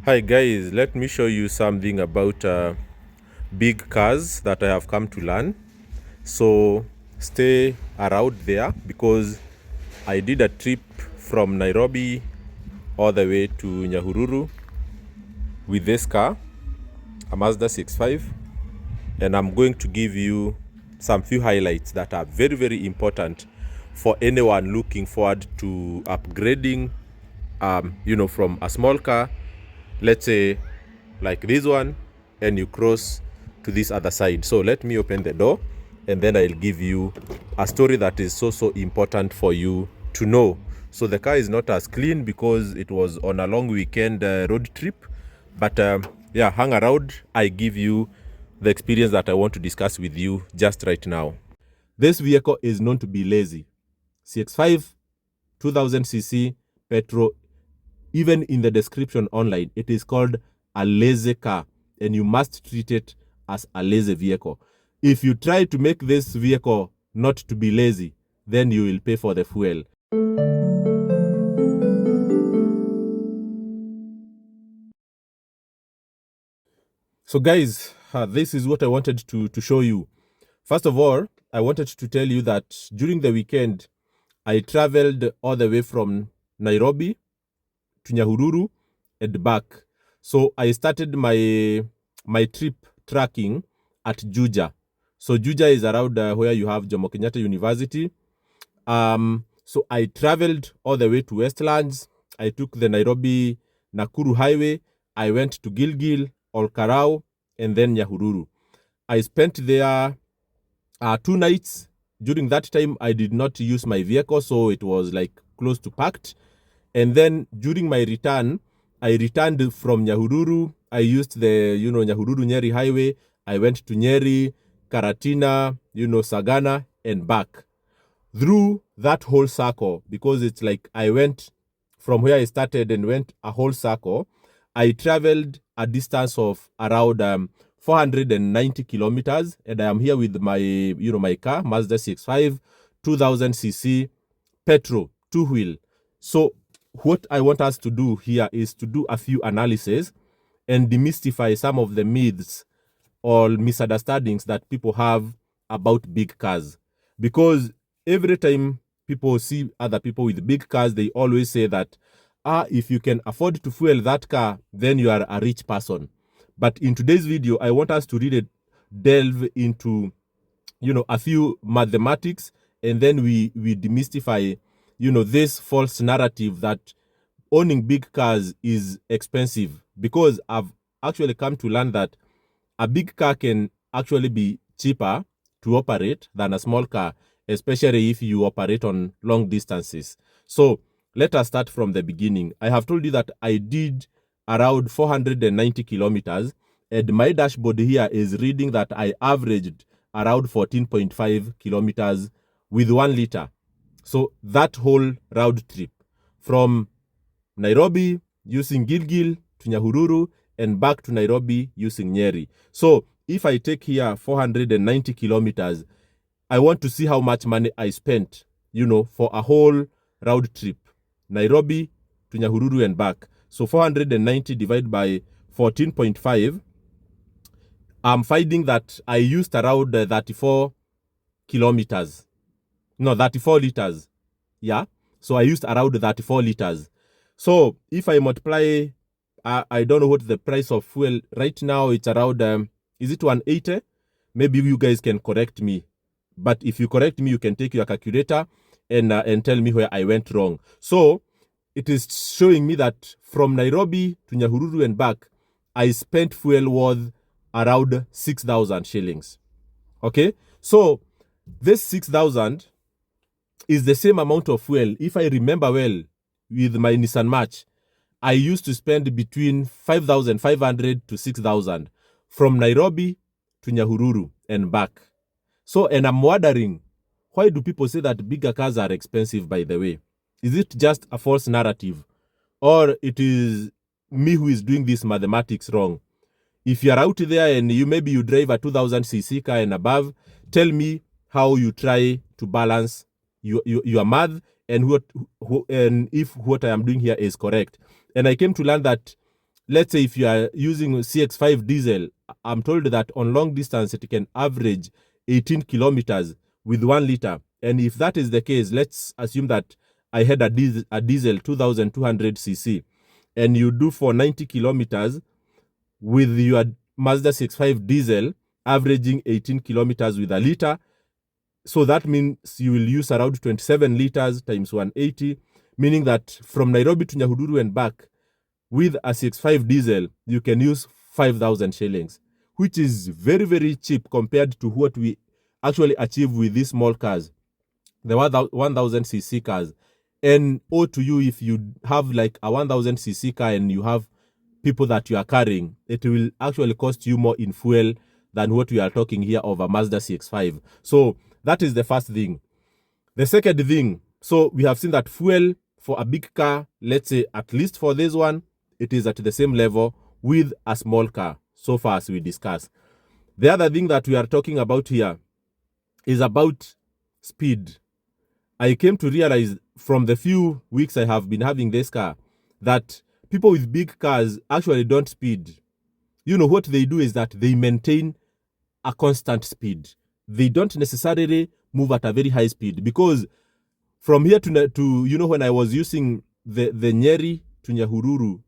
Hi guys, let me show you something about big cars that I have come to learn. So stay around there because I did a trip from Nairobi all the way to Nyahururu with this car, a Mazda CX-5, and I'm going to give you some few highlights that are very, very important for anyone looking forward to upgrading, from a small car, let's say like this one, and you cross to this other side. So let me open the door and then I'll give you a story that is so important for you to know. So the car is not as clean because it was on a long weekend road trip, but yeah, hang around. I give you the experience that I want to discuss with you just right now. This vehicle is known to be lazy. CX-5 2000cc petrol. Even in the description online, it is called a lazy car, and you must treat it as a lazy vehicle. If you try to make this vehicle not to be lazy, then you will pay for the fuel. So guys, this is what I wanted to show you. First of all, I wanted to tell you that during the weekend, I traveled all the way from Nairobi to Nyahururu and back. So I started my trip tracking at Juja. So Juja is around where you have Jomo Kenyatta University. So I traveled all the way to Westlands. I took the Nairobi Nakuru Highway. I went to Gilgil, Olkarau, and then Nyahururu. I spent there 2 nights. During that time, I did not use my vehicle, so it was like close to packed. And then during my return, I returned from Nyahururu. I used the, Nyahururu Nyeri Highway. I went to Nyeri, Karatina, Sagana, and back. Through that whole circle, because it's like I went from where I started and went a whole circle, I traveled a distance of around 490 kilometers, and I am here with my car, Mazda CX-5, 2000cc, petrol, two-wheel. So what I want us to do here is to do a few analyses and demystify some of the myths or misunderstandings that people have about big cars. Because every time people see other people with big cars, they always say that, if you can afford to fuel that car, then you are a rich person. But in today's video, I want us to really delve into, a few mathematics, and then we demystify, this false narrative that owning big cars is expensive. Because I've actually come to learn that a big car can actually be cheaper to operate than a small car, especially if you operate on long distances. So let us start from the beginning. I have told you that I did around 490 kilometers, and my dashboard here is reading that I averaged around 14.5 kilometers with 1 liter. So that whole round trip from Nairobi using Gilgil to Nyahururu and back to Nairobi using Nyeri. So if I take here 490 kilometers, I want to see how much money I spent, for a whole round trip, Nairobi to Nyahururu and back. So 490 divided by 14.5, I'm finding that I used around 34 kilometers. No, 34 liters. Yeah. So I used around 34 liters. So if I multiply, I don't know what the price of fuel right now. It's around, is it 180? Maybe you guys can correct me. But if you correct me, you can take your calculator and tell me where I went wrong. So it is showing me that from Nairobi to Nyahururu and back, I spent fuel worth around 6,000 shillings. Okay, so this 6,000 is the same amount of fuel. If I remember well, with my Nissan March, I used to spend between 5,500 to 6,000 from Nairobi to Nyahururu and back. So, and I'm wondering, why do people say that bigger cars are expensive, by the way? Is it just a false narrative? Or it is me who is doing this mathematics wrong? If you're out there and maybe you drive a 2000cc car and above, tell me how you try to balance your math and if what I am doing here is correct. And I came to learn that let's say if you are using CX-5 diesel, I'm told that on long distance it can average 18 kilometers with 1 liter. And if that is the case, let's assume that I had a diesel 2200 cc, and you do for 90 kilometers with your Mazda CX-5 diesel averaging 18 kilometers with a liter. So that means you will use around 27 liters times 180, meaning that from Nairobi to Nyahururu and back with a CX-5 diesel, you can use 5,000 shillings, which is very, very cheap compared to what we actually achieve with these small cars, the 1,000cc cars. And oh, to you, if you have like a 1,000cc car and you have people that you are carrying, it will actually cost you more in fuel than what we are talking here of a Mazda CX-5. So that is the first thing. The second thing, so we have seen that fuel for a big car, let's say at least for this one, it is at the same level with a small car, so far as we discuss. The other thing that we are talking about here is about speed. I came to realize from the few weeks I have been having this car that people with big cars actually don't speed. You know, what they do is that they maintain a constant speed. They don't necessarily move at a very high speed, because from here to you know, when I was using the Nyeri to Nyahururu,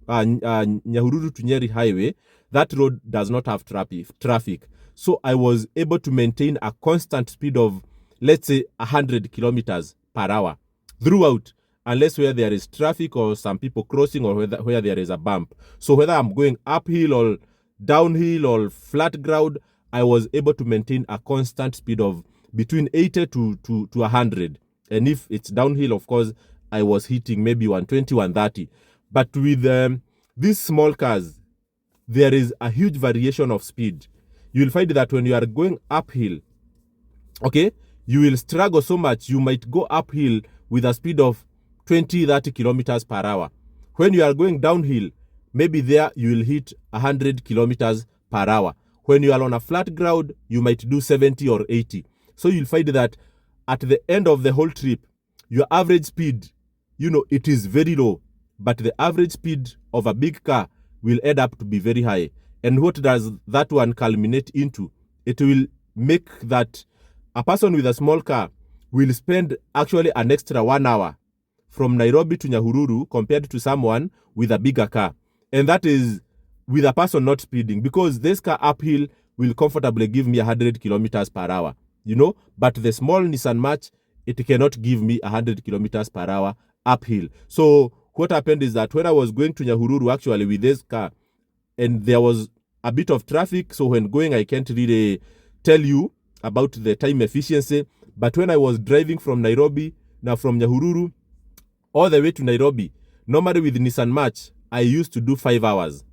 Nyahururu to Nyeri highway, that road does not have traffic. So I was able to maintain a constant speed of, let's say, 100 kilometers per hour throughout, unless where there is traffic or some people crossing, or where there is a bump. So whether I'm going uphill or downhill or flat ground, I was able to maintain a constant speed of between 80 to 100. And if it's downhill, of course, I was hitting maybe 120, 130. But with these small cars, there is a huge variation of speed. You'll find that when you are going uphill, okay, you will struggle so much. You might go uphill with a speed of 20, 30 kilometers per hour. When you are going downhill, maybe there you will hit 100 kilometers per hour. When you are on a flat ground, you might do 70 or 80. So you'll find that at the end of the whole trip, your average speed, you know, it is very low, but the average speed of a big car will add up to be very high. And what does that one culminate into? It will make that a person with a small car will spend actually an extra 1 hour from Nairobi to Nyahururu compared to someone with a bigger car. And that is with a person not speeding, because this car uphill will comfortably give me 100 kilometers per hour, you know, but the small Nissan March, it cannot give me 100 kilometers per hour uphill. So what happened is that when I was going to Nyahururu actually with this car, and there was a bit of traffic, so when going, I can't really tell you about the time efficiency. But when I was driving from Nairobi, now from Nyahururu all the way to Nairobi, normally with Nissan March, I used to do 5 hours.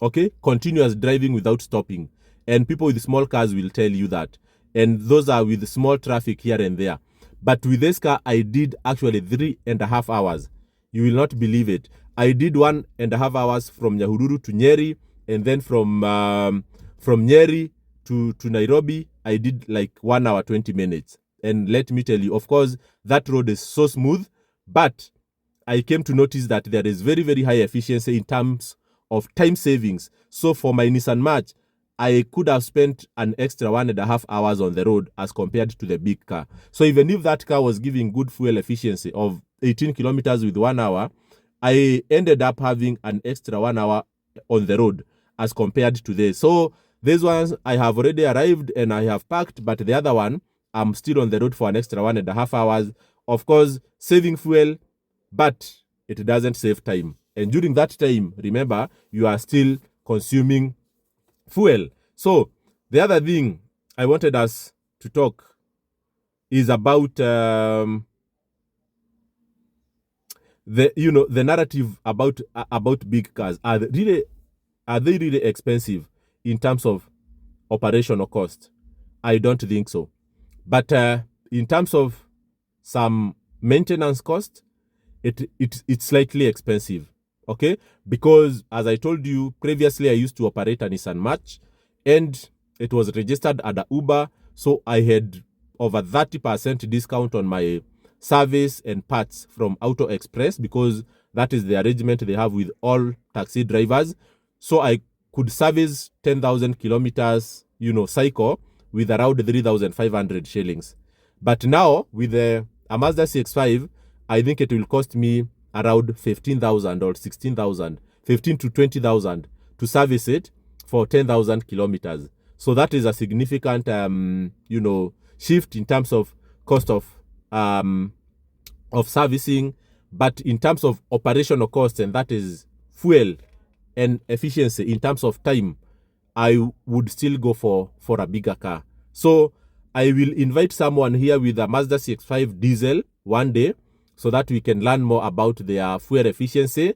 Okay, continuous driving without stopping. And people with small cars will tell you that. And those are with small traffic here and there. But with this car, I did actually 3.5 hours. You will not believe it. I did 1.5 hours from Nyahururu to Nyeri, and then from Nyeri to Nairobi, I did like 1 hour 20 minutes. And let me tell you, of course, that road is so smooth, but I came to notice that there is very, very high efficiency in terms of time savings. So for my Nissan March, I could have spent an extra 1.5 hours on the road as compared to the big car. So even if that car was giving good fuel efficiency of 18 kilometers with 1 hour, I ended up having an extra 1 hour on the road as compared to this. So these ones, I have already arrived and I have parked, but the other one, I'm still on the road for an extra 1.5 hours. Of course, saving fuel, but it doesn't save time. And during that time, remember, you are still consuming fuel. So the other thing I wanted us to talk is about the narrative about big cars. Are they really expensive in terms of operational cost? I don't think so. But in terms of some maintenance cost, it's slightly expensive. Okay, because as I told you previously, I used to operate a Nissan March, and it was registered under Uber, so I had over 30% discount on my service and parts from Auto Express, because That is the arrangement they have with all taxi drivers. So I could service 10,000 kilometers, cycle with around 3,500 shillings. But now with a Mazda CX-5, I think it will cost me around 15,000 or 16,000, 15 to 20,000 to service it for 10,000 kilometers. So that is a significant, shift in terms of cost of servicing, but in terms of operational cost, and that is fuel and efficiency in terms of time, I would still go for a bigger car. So I will invite someone here with a Mazda CX-5 diesel one day so that we can learn more about their fuel efficiency.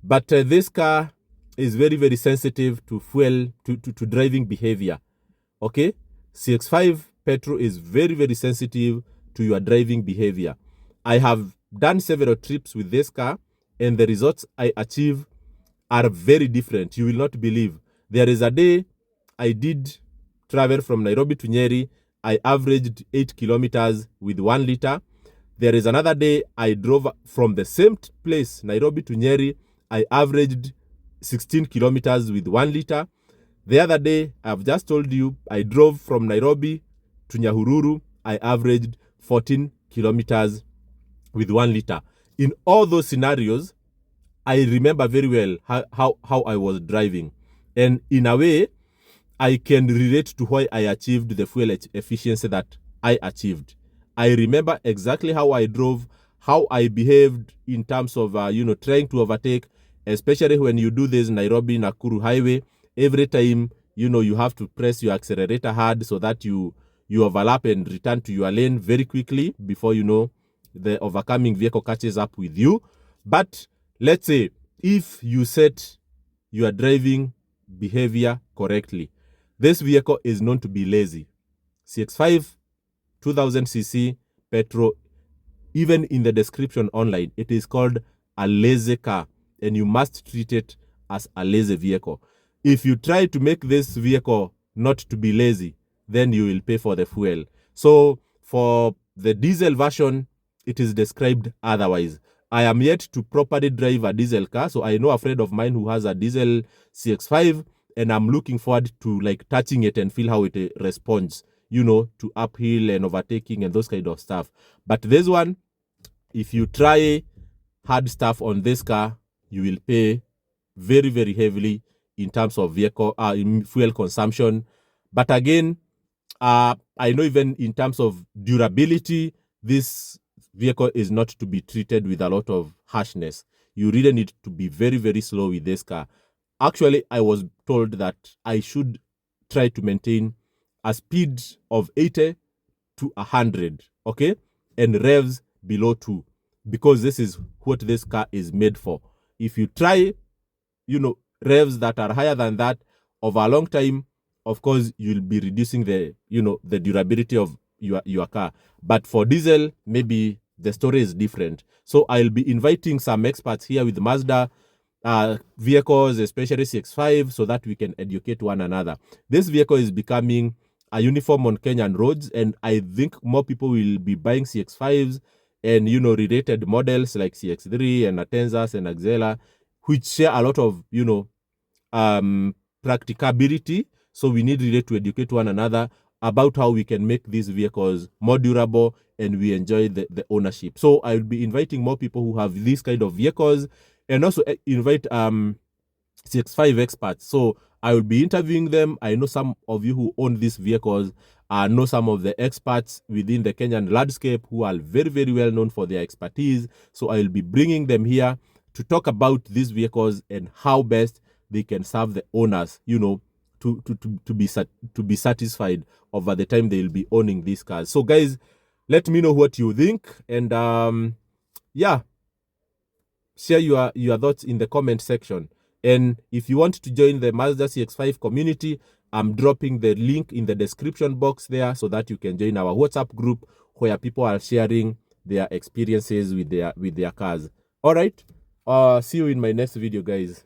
But this car is very, very sensitive to fuel, to driving behavior. Okay? CX-5 Petrol is very, very sensitive to your driving behavior. I have done several trips with this car, and the results I achieve are very different. You will not believe. There is a day I did travel from Nairobi to Nyeri. I averaged 8 kilometers with 1 liter. There is another day I drove from the same place, Nairobi to Nyeri. I averaged 16 kilometers with 1 liter. The other day, I've just told you, I drove from Nairobi to Nyahururu. I averaged 14 kilometers with 1 liter. In all those scenarios, I remember very well how I was driving. And in a way, I can relate to why I achieved the fuel efficiency that I achieved. I remember exactly how I drove, how I behaved in terms of, trying to overtake, especially when you do this Nairobi-Nakuru highway. Every time, you have to press your accelerator hard so that you overlap and return to your lane very quickly before, the overcoming vehicle catches up with you. But let's say if you set your driving behavior correctly, this vehicle is known to be lazy. CX-5 2000cc petrol, even in the description online, it is called a lazy car, and you must treat it as a lazy vehicle. If you try to make this vehicle not to be lazy, then you will pay for the fuel. So for the diesel version, it is described otherwise. I am yet to properly drive a diesel car, so I know a friend of mine who has a diesel CX-5, and I'm looking forward to touching it and feel how it responds, to uphill and overtaking and those kind of stuff. But this one, if you try hard stuff on this car, you will pay very, very heavily in terms of vehicle in fuel consumption. But again, I know even in terms of durability, this vehicle is not to be treated with a lot of harshness. You really need to be very, very slow with this car. Actually, I was told that I should try to maintain a speed of 80 to 100, okay? And revs below 2, because this is what this car is made for. If you try, revs that are higher than that over a long time, of course, you'll be reducing the durability of your car. But for diesel, maybe the story is different. So I'll be inviting some experts here with Mazda vehicles, especially CX-5, so that we can educate one another. This vehicle is becoming a uniform on Kenyan roads, and I think more people will be buying CX-5s and, related models like CX-3 and Atenzas and Axela, which share a lot of, practicability. So we need really to educate one another about how we can make these vehicles more durable and we enjoy the ownership. So I will be inviting more people who have these kind of vehicles, and also invite CX-5 experts. So I will be interviewing them. I know some of you who own these vehicles. I know some of the experts within the Kenyan landscape who are very, very well known for their expertise. So I will be bringing them here to talk about these vehicles and how best they can serve the owners, to be satisfied over the time they will be owning these cars. So guys, let me know what you think, and share your thoughts in the comment section. And if you want to join the Mazda CX-5 community, I'm dropping the link in the description box there so that you can join our WhatsApp group where people are sharing their experiences with their cars. All right. See you in my next video, guys.